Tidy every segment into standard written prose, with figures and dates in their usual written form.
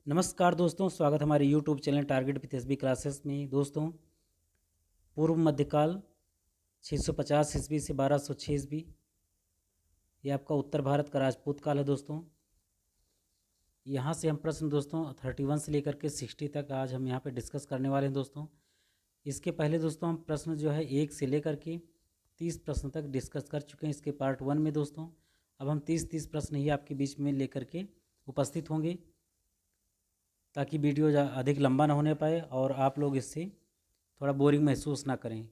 नमस्कार दोस्तों, स्वागत हमारे YouTube channel target with SB classes में। दोस्तों, पूर्व मध्यकाल 650 ईस्वी से 1206 ईस्वी, ये आपका उत्तर भारत का राजपूत काल है। दोस्तों, यहाँ से हम प्रश्न दोस्तों 31 से लेकर के 60 तक आज हम यहाँ पे डिस्कस करने वाले हैं। दोस्तों, इसके पहले दोस्तों हम प्रश्न जो है 1 से लेकर के 30 प्रश्न तक डिस्कस कर चुके हैं इसके पार्ट 1 में। दोस्तों, अब हम 30 प्रश्न ही आपके बीच में लेकर के उपस्थित होंगे ताकि वीडियो अधिक लंबा ना होने पाए और आप लोग इससे थोड़ा बोरिंग महसूस ना करें।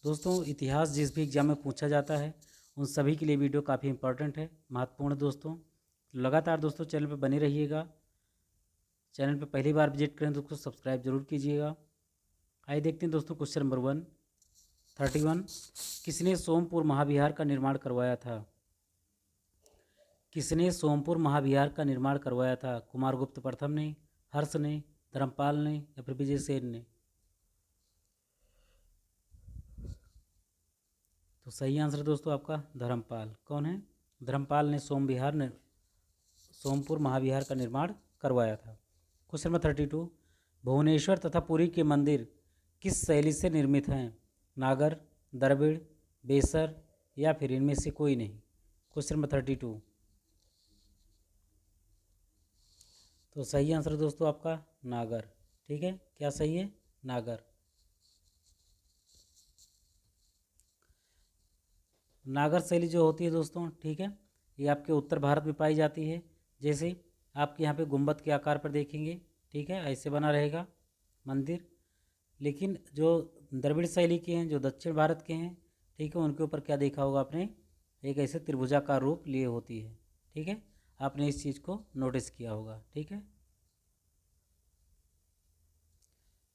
दोस्तों, इतिहास जिस भी एग्ज़ाम में पूछा जाता है उन सभी के लिए वीडियो काफ़ी इंपॉर्टेंट है, महत्वपूर्ण है। दोस्तों, लगातार दोस्तों चैनल पर बने रहिएगा। चैनल पर पहली बार विजिट करें तो उसको सब्सक्राइब जरूर कीजिएगा। आइए देखते हैं दोस्तों क्वेश्चन नंबर 31। किसने सोमपुर महाविहार का निर्माण करवाया था? किसने सोमपुर महाविहार का निर्माण करवाया था? कुमारगुप्त प्रथम ने, हर्ष ने, धर्मपाल ने या फिर विजयसेन ने? तो सही आंसर दोस्तों आपका धर्मपाल। कौन है? धर्मपाल ने सोमपुर महाविहार का निर्माण करवाया था। Question number 32। भुवनेश्वर तथा पुरी के मंदिर किस शैली से निर्मित हैं? नागर, द्रविड़, बेसर या फिर इनमें से कोई नहीं? Question number 32। तो सही आंसर दोस्तों आपका नागर। ठीक है, क्या सही है? नागर। नागर शैली जो होती है दोस्तों, ठीक है, ये आपके उत्तर भारत में पाई जाती है। जैसे आपके यहाँ पे गुंबद के आकार पर देखेंगे, ठीक है, ऐसे बना रहेगा मंदिर। लेकिन जो द्रविड़ शैली के हैं, जो दक्षिण भारत के हैं, ठीक है, उनके ऊपर क्या देखा होगा आपने? एक ऐसे त्रिभुजाकार रूप लिए होती है। ठीक है, आपने इस चीज़ को नोटिस किया होगा। ठीक है।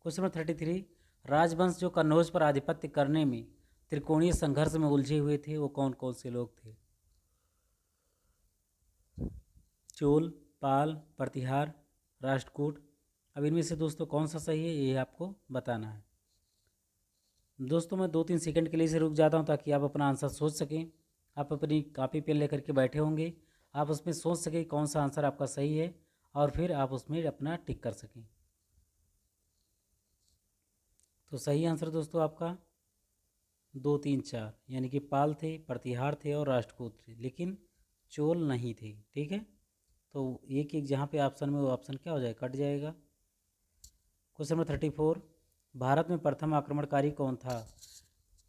Question number 33। राजवंश जो कन्नौज पर आधिपत्य करने में त्रिकोणीय संघर्ष में उलझे हुए थे वो कौन कौन से लोग थे? चोल, पाल, प्रतिहार, राष्ट्रकूट। अब इनमें से दोस्तों कौन सा सही है ये आपको बताना है। दोस्तों, मैं 2-3 सेकंड के लिए से रुक जाता हूँ ताकि आप अपना आंसर सोच सकें। आप अपनी कॉपी पेन लेकर के बैठे होंगे, आप उसमें सोच सकें कौन सा आंसर आपका सही है और फिर आप उसमें अपना टिक कर सकें। तो सही आंसर दोस्तों आपका 2, 3, 4, यानी कि पाल थे, प्रतिहार थे और राष्ट्रकूट थे, लेकिन चोल नहीं थे। ठीक है, तो एक एक जहाँ पे ऑप्शन में वो ऑप्शन क्या हो जाएगा? कट जाएगा। Question number 34। भारत में प्रथम आक्रमणकारी कौन था?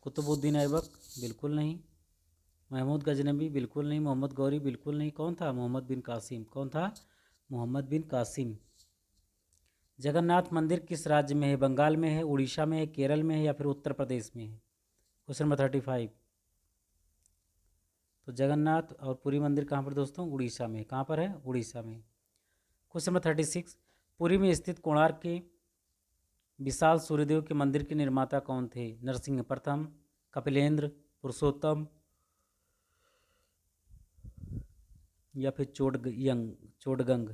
कुतुबुद्दीन ऐबक? बिल्कुल नहीं। महमूद गजनबी? बिल्कुल नहीं। मोहम्मद गौरी? बिल्कुल नहीं। कौन था? मोहम्मद बिन कासिम। कौन था? मोहम्मद बिन कासिम। जगन्नाथ मंदिर किस राज्य में है? बंगाल में है, उड़ीसा में है, केरल में है या फिर उत्तर प्रदेश में है? Question number 35। तो जगन्नाथ और पुरी मंदिर कहाँ पर दोस्तों? उड़ीसा में। कहाँ पर है? उड़ीसा में। Question number 36। पुरी में स्थित कोणार्क के विशाल सूर्यदेव के मंदिर के निर्माता कौन थे? नरसिंह प्रथम, कपिलेंद्र, पुरुषोत्तम या फिर चोडगंग?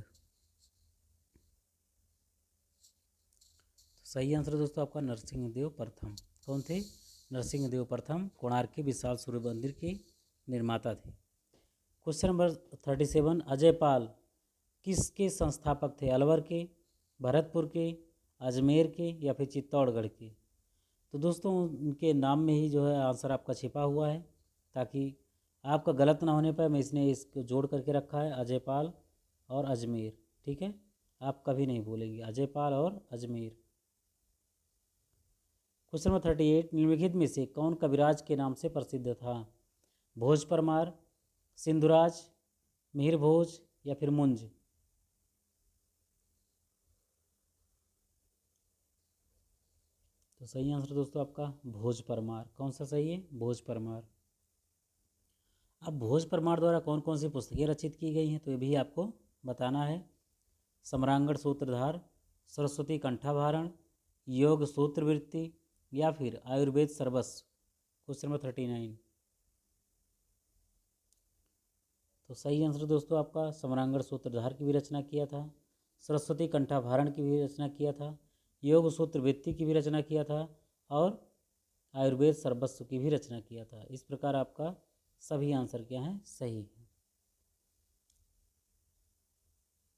तो सही आंसर दोस्तों आपका नरसिंहदेव प्रथम। कौन थे? नरसिंहदेव प्रथम कोणार्क के विशाल सूर्य मंदिर के निर्माता थे। Question number 37। अजय पाल किसके संस्थापक थे? अलवर के, भरतपुर के, अजमेर के या फिर चित्तौड़गढ़ के? तो दोस्तों उनके नाम में ही जो है आंसर आपका छिपा हुआ है, ताकि आपका गलत ना होने पाए मैं इसने इसको जोड़ करके रखा है, अजय पाल और अजमेर। ठीक है, आप कभी नहीं भूलेंगे अजय पाल और अजमेर। Question number 38। निम्नलिखित में से कौन कविराज के नाम से प्रसिद्ध था? भोज परमार, सिंधुराज, मिहिर भोज या फिर मुंज? तो सही आंसर दोस्तों आपका भोज परमार। कौन सा सही है? भोज परमार। अब भोज परमार द्वारा कौन कौन सी पुस्तकें रचित की गई हैं तो ये भी आपको बताना है। सम्रांगण सूत्रधार, सरस्वती कंठाभारण, योग सूत्रवृत्ति या फिर आयुर्वेद सर्वस्व? Question number 39। तो सही आंसर दोस्तों आपका सम्रांगण सूत्रधार की भी रचना किया था, सरस्वती कंठाभारण की भी रचना किया था, योग सूत्रवृत्ति की भी रचना किया था और आयुर्वेद सर्वस्व की भी रचना किया था। इस प्रकार आपका सभी आंसर क्या हैं? सही है।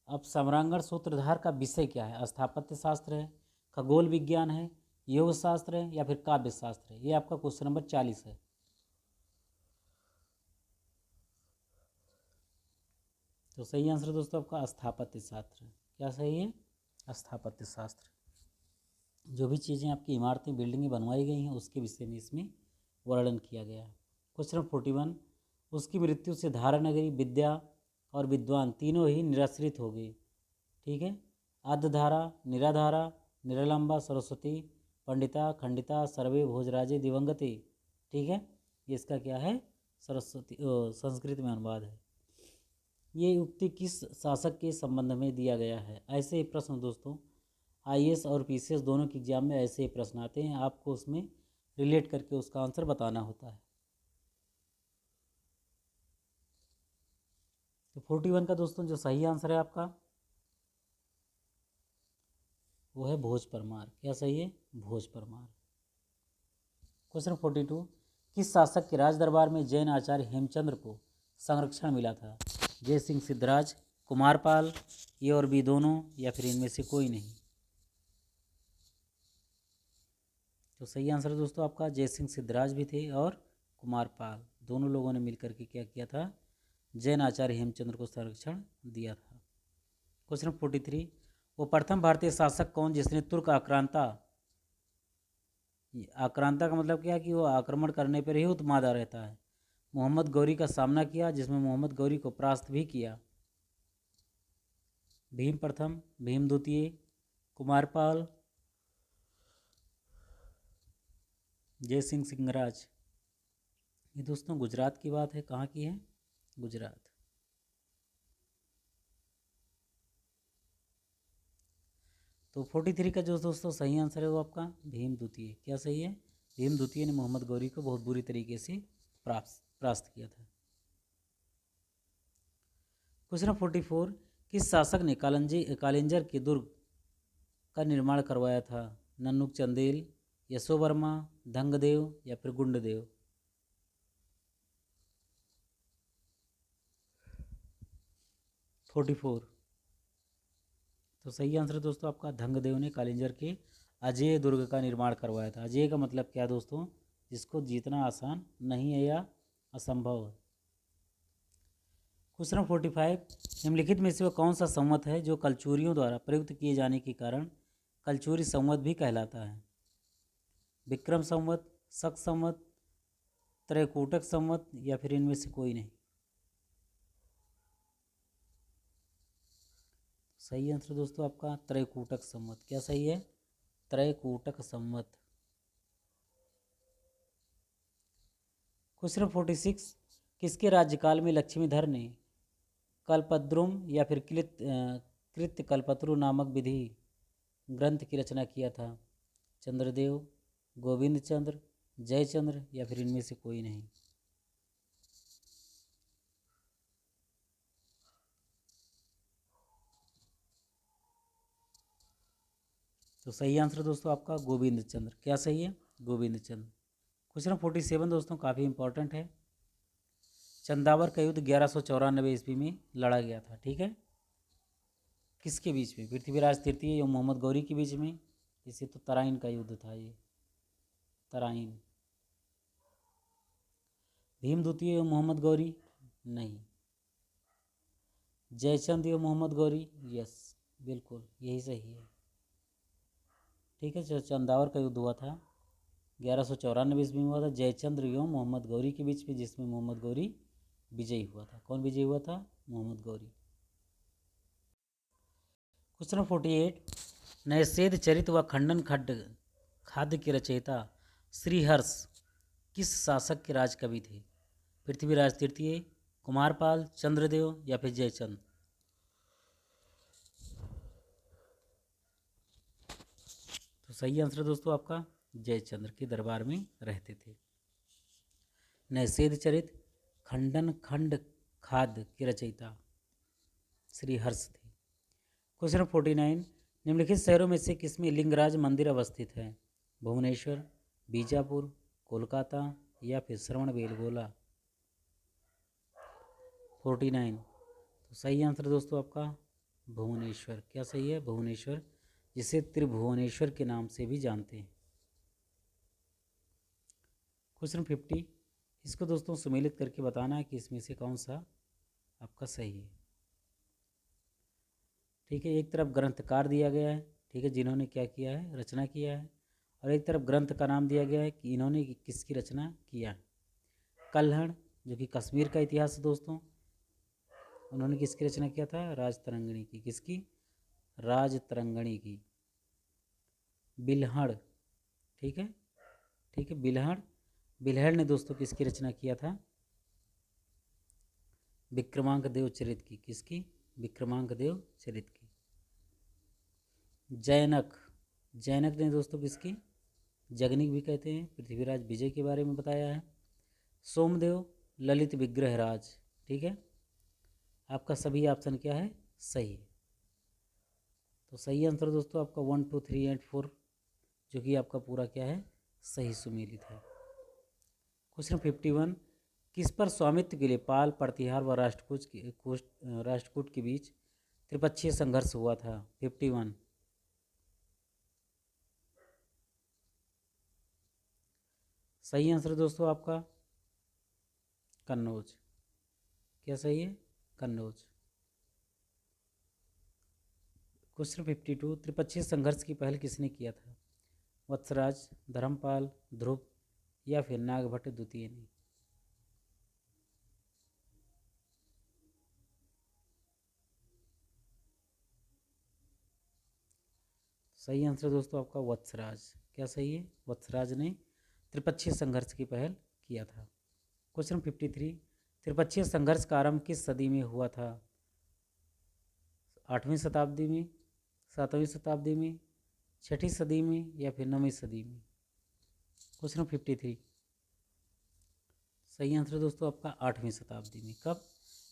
अब सम्रांगण सूत्रधार का विषय क्या है? स्थापत्य शास्त्र है, खगोल विज्ञान है, योग शास्त्र है या फिर काव्य शास्त्र है? ये आपका क्वेश्चन नंबर 40 है। तो सही आंसर दोस्तों आपका स्थापत्य शास्त्र। क्या सही है? स्थापत्य शास्त्र। जो भी चीज़ें आपकी इमारतें बिल्डिंगें बनवाई गई हैं उसके विषय में इसमें वर्णन किया गया है। क्वेश्चन 41, उसकी मृत्यु से धारानगरी, विद्या और विद्वान तीनों ही निराश्रित हो गए। ठीक है। आद्यधारा, निराधारा, निरालंबा, सरस्वती, पंडिता, खंडिता, सर्वे भोजराजे दिवंगते। ठीक है। ये इसका क्या है? सरस्वती संस्कृत में अनुवाद है। ये उक्ति किस शासक के संबंध में दिया गया है? ऐसे ही प्रश्न दोस्तों आईएएस और पीसीएस दोनों के एग्जाम में ऐसे ही प्रश्न आते हैं, आपको उसमें रिलेट करके उसका आंसर बताना होता है। तो 41 का दोस्तों जो सही आंसर है आपका वो है भोज परमार। क्या सही है? भोज परमार। क्वेश्चन 42, किस शासक के राज दरबार में जैन आचार्य हेमचंद्र को संरक्षण मिला था? जय सिंह सिद्धराज, कुमारपाल, ये और बी दोनों या फिर इनमें से कोई नहीं? तो सही आंसर दोस्तों आपका जय सिंह सिद्धराज भी थे और कुमारपाल, दोनों लोगों ने मिलकर के क्या किया था? जैन आचार्य हेमचंद्र को संरक्षण दिया था। क्वेश्चन 43, वो प्रथम भारतीय शासक कौन जिसने तुर्क आक्रांता, आक्रांता का मतलब क्या कि वो आक्रमण करने पर ही उत्मादा रहता है, मोहम्मद गौरी का सामना किया, जिसमें मोहम्मद गौरी को परास्त भी किया? भीम प्रथम, भीम द्वितीय, कुमारपाल, जय सिंह सिंहराज? ये दोस्तों गुजरात की बात है। कहाँ की है? गुजरात। तो 43 का जो दोस्तों सही आंसर है वो आपका भीम द्वितीय। क्या सही है? भीम द्वितीय ने मोहम्मद गौरी को बहुत बुरी तरीके से परास्त किया था। क्वेश्चन 44, किस शासक ने कालिंजर के दुर्ग का निर्माण करवाया था? नन्नुक चंदेल, यशोवर्मा, धंगदेव या फिर गुंडदेव? Forty four. तो सही आंसर दोस्तों आपका धंगदेव ने कालिंजर के अजय दुर्ग का निर्माण करवाया था। अजय का मतलब क्या दोस्तों? जिसको जीतना आसान नहीं है या असंभव है। क्वेश्चन 45, निम्नलिखित में से वह कौन सा संवत है जो कलचुरियों द्वारा प्रयुक्त किए जाने के कारण कलचुरी संवत भी कहलाता है? विक्रम संवत, शक संवत, त्रैकूटक संवत या फिर इनमें से कोई नहीं? सही आंसर दोस्तों आपका त्रैकूटक संवत। क्या सही है? त्रैकूटक संवत। क्वेश्चन 46, किसके राज्यकाल में लक्ष्मीधर ने कल्पद्रुम या फिर कृत्य कल्पत्रु नामक विधि ग्रंथ की रचना किया था? चंद्रदेव, गोविंद चंद्र, जयचंद्र या फिर इनमें से कोई नहीं? तो सही आंसर दोस्तों आपका गोविंद चंद्र। क्या सही है? गोविंद चंद्र। क्वेश्चन 47 दोस्तों काफ़ी इंपॉर्टेंट है। चंदावर का युद्ध 1194 ईस्वी में लड़ा गया था। ठीक है। किसके बीच में? पृथ्वीराज तृतीय एवं मोहम्मद गौरी के बीच में। इसे तो तराइन का युद्ध था ये, तराइन। भीम द्वितीय एवं मोहम्मद गौरी? नहीं। जयचंद एवं मोहम्मद गौरी? यस, बिल्कुल यही सही है। ठीक है। जो चंदावर का युद्ध हुआ था 1194 ईस्वी में हुआ था जयचंद्र एवं मोहम्मद गौरी के बीच में, जिसमें मोहम्मद गौरी विजयी हुआ था। कौन विजयी हुआ था? मोहम्मद गौरी। क्वेश्चन 48, नैषेध चरित व खंडन खड्ड खाद्य के रचयिता श्रीहर्ष किस शासक के राज कवि थे? पृथ्वीराज तृतीय, कुमारपाल, चंद्रदेव या फिर जयचंद? तो सही आंसर दोस्तों आपका जयचंद्र के दरबार में रहते थे। नैषेध चरित खंडन खंड खाद्य के रचयिता श्रीहर्ष थे। क्वेश्चन 49, निम्नलिखित शहरों में से किसमें लिंगराज मंदिर अवस्थित है? भुवनेश्वर, बीजापुर, कोलकाता या फिर श्रवणबेलगोला? 49। तो सही आंसर दोस्तों आपका भुवनेश्वर। क्या सही है? भुवनेश्वर, जिसे त्रिभुवनेश्वर के नाम से भी जानते हैं। क्वेश्चन 50, इसको दोस्तों सम्मिलित करके बताना है कि इसमें से कौन सा आपका सही है। ठीक है, एक तरफ ग्रंथकार दिया गया है, ठीक है, जिन्होंने क्या किया है, रचना किया है, और एक तरफ ग्रंथ का नाम दिया गया है कि इन्होंने किसकी रचना किया है। कल्हड़, जो कि कश्मीर का इतिहास है दोस्तों, उन्होंने किसकी रचना किया था, राजतरंगिणी की। किसकी? राजतरंगिणी की। बिल्हड़, ठीक है, ठीक है, बिल्हड़, बिल्हड़ ने दोस्तों किसकी रचना किया था, विक्रमांक देव चरित की। किसकी? विक्रमांक देव चरित की। जैनक, जैनक ने दोस्तों किसकी, जगनिक भी कहते हैं, पृथ्वीराज विजय के बारे में बताया है। सोमदेव, ललित विग्रहराज। ठीक है, आपका सभी ऑप्शन क्या है, सही है। तो सही आंसर दोस्तों आपका 1 2 3 एंड 4, जो कि आपका पूरा क्या है, सही सुमेलित है। क्वेश्चन 51, किस पर स्वामित्व के लिए पाल, प्रतिहार व राष्ट्रकूट के बीच त्रिपक्षीय संघर्ष हुआ था। 51, सही आंसर दोस्तों आपका कन्नौज। क्या सही है, कन्नौज। क्वेश्चन 52, त्रिपक्षीय संघर्ष की पहल किसने किया था, वत्सराज, धर्मपाल, ध्रुव या फिर नागभट्ट द्वितीय ने। सही आंसर दोस्तों आपका वत्सराज। क्या सही है, वत्सराज ने त्रिपक्षीय संघर्ष की पहल किया था। क्वेश्चन 53, त्रिपक्षीय संघर्ष का आरंभ किस सदी में हुआ था, 8वीं शताब्दी में, 7वीं शताब्दी में, 6ठी सदी में या फिर 9वीं सदी में। क्वेश्चन 53, सही आंसर दोस्तों आपका 8वीं शताब्दी में। कब?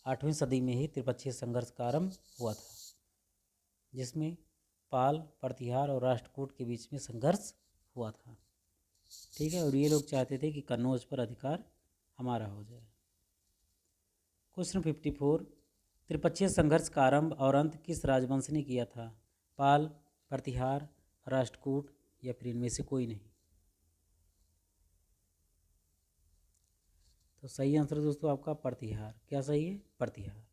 8वीं सदी में ही त्रिपक्षीय संघर्ष का आरंभ हुआ था, जिसमें पाल, प्रतिहार और राष्ट्रकूट के बीच में संघर्ष हुआ था। ठीक है, और ये लोग चाहते थे कि कन्नौज पर अधिकार हमारा हो जाए। क्वेश्चन 54, त्रिपक्षीय संघर्ष का आरंभ और अंत किस राजवंश ने किया था, पाल, प्रतिहार, राष्ट्रकूट या फिर इनमें से कोई नहीं। तो सही आंसर दोस्तों आपका प्रतिहार। क्या सही है, प्रतिहार।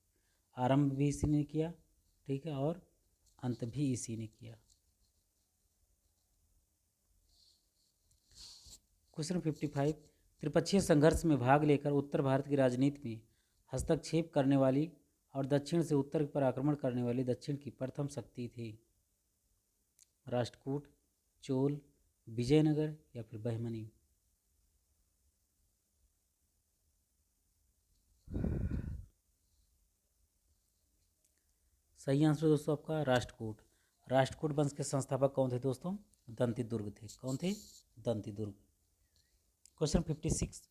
आरंभ भी इसी ने किया, ठीक है, और अंत भी इसी ने किया। क्वेश्चन 55, त्रिपक्षीय संघर्ष में भाग लेकर उत्तर भारत की राजनीति में हस्तक्षेप करने वाली और दक्षिण से उत्तर पर आक्रमण करने वाली दक्षिण की प्रथम शक्ति थी, राष्ट्रकूट, चोल, विजयनगर या फिर बहमनी। सही आंसर दोस्तों आपका राष्ट्रकूट। राष्ट्रकूट वंश के संस्थापक कौन थे दोस्तों, दंतिदुर्ग थे। कौन थे, दंतिदुर्ग। क्वेश्चन 56,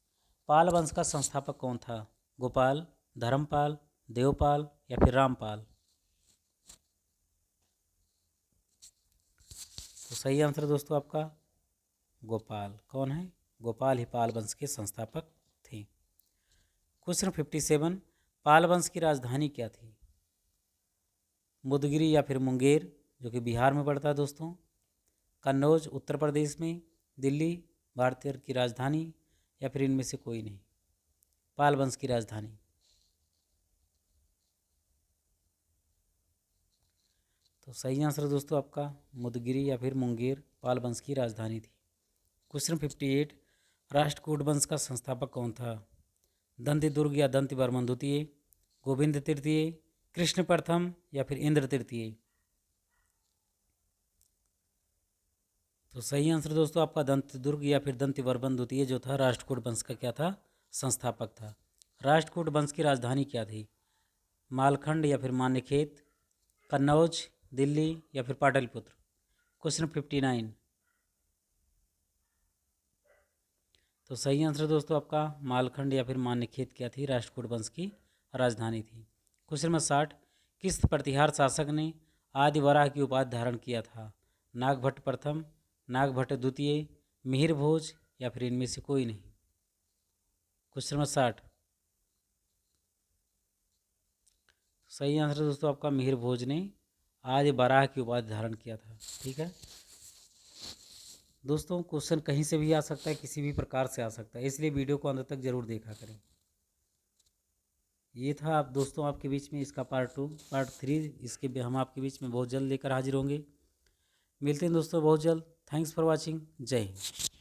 पाल वंश का संस्थापक कौन था, गोपाल, धर्मपाल, देवपाल या फिर रामपाल। तो सही आंसर दोस्तों आपका गोपाल। कौन है, गोपाल ही पाल वंश के संस्थापक थे। क्वेश्चन 57, पाल वंश की राजधानी क्या थी, मुदगिरी या फिर मुंगेर, जो कि बिहार में पड़ता है दोस्तों, कन्नौज उत्तर प्रदेश में, दिल्ली भारतीय की राजधानी या फिर इनमें से कोई नहीं। पाल वंश की राजधानी। तो सही आंसर दोस्तों आपका मुदगिरी या फिर मुंगेर पाल वंश की राजधानी थी। क्वेश्चन 58, राष्ट्रकूट वंश का संस्थापक कौन था, दंतिदुर्ग या दंतिवर्मन द्वितीय, गोविंद तृतीय, कृष्ण प्रथम या फिर इंद्र तृतीय। तो सही आंसर दोस्तों आपका दंतिदुर्ग या फिर दंतिवर्मन द्वितीय जो था राष्ट्रकूट वंश का क्या था, संस्थापक था। राष्ट्रकूट वंश की राजधानी क्या थी, मालखंड या फिर मान्यखेत, कन्नौज, दिल्ली या फिर पाटलिपुत्र। क्वेश्चन 59, तो सही आंसर दोस्तों आपका मालखंड या फिर मान्यखेत क्या थी, राष्ट्रकूट वंश की राजधानी थी। क्वेश्चन नंबर 60, किस प्रतिहार शासक ने आदि वराह की उपाधि धारण किया था, नागभट्ट प्रथम, नागभट्ट द्वितीय, मिहिर भोज या फिर इनमें से कोई नहीं। क्वेश्चन नंबर 60, सही आंसर दोस्तों आपका मिहिर भोज ने आदि बराह की उपाधि धारण किया था। ठीक है दोस्तों, क्वेश्चन कहीं से भी आ सकता है, किसी भी प्रकार से आ सकता है, इसलिए वीडियो को अंत तक ज़रूर देखा करें। ये था आप दोस्तों आपके बीच में इसका पार्ट 2। पार्ट 3 इसके हम आपके बीच में बहुत जल्द लेकर हाजिर होंगे। मिलते हैं दोस्तों बहुत जल्द। Thanks for watching. जय हिंद।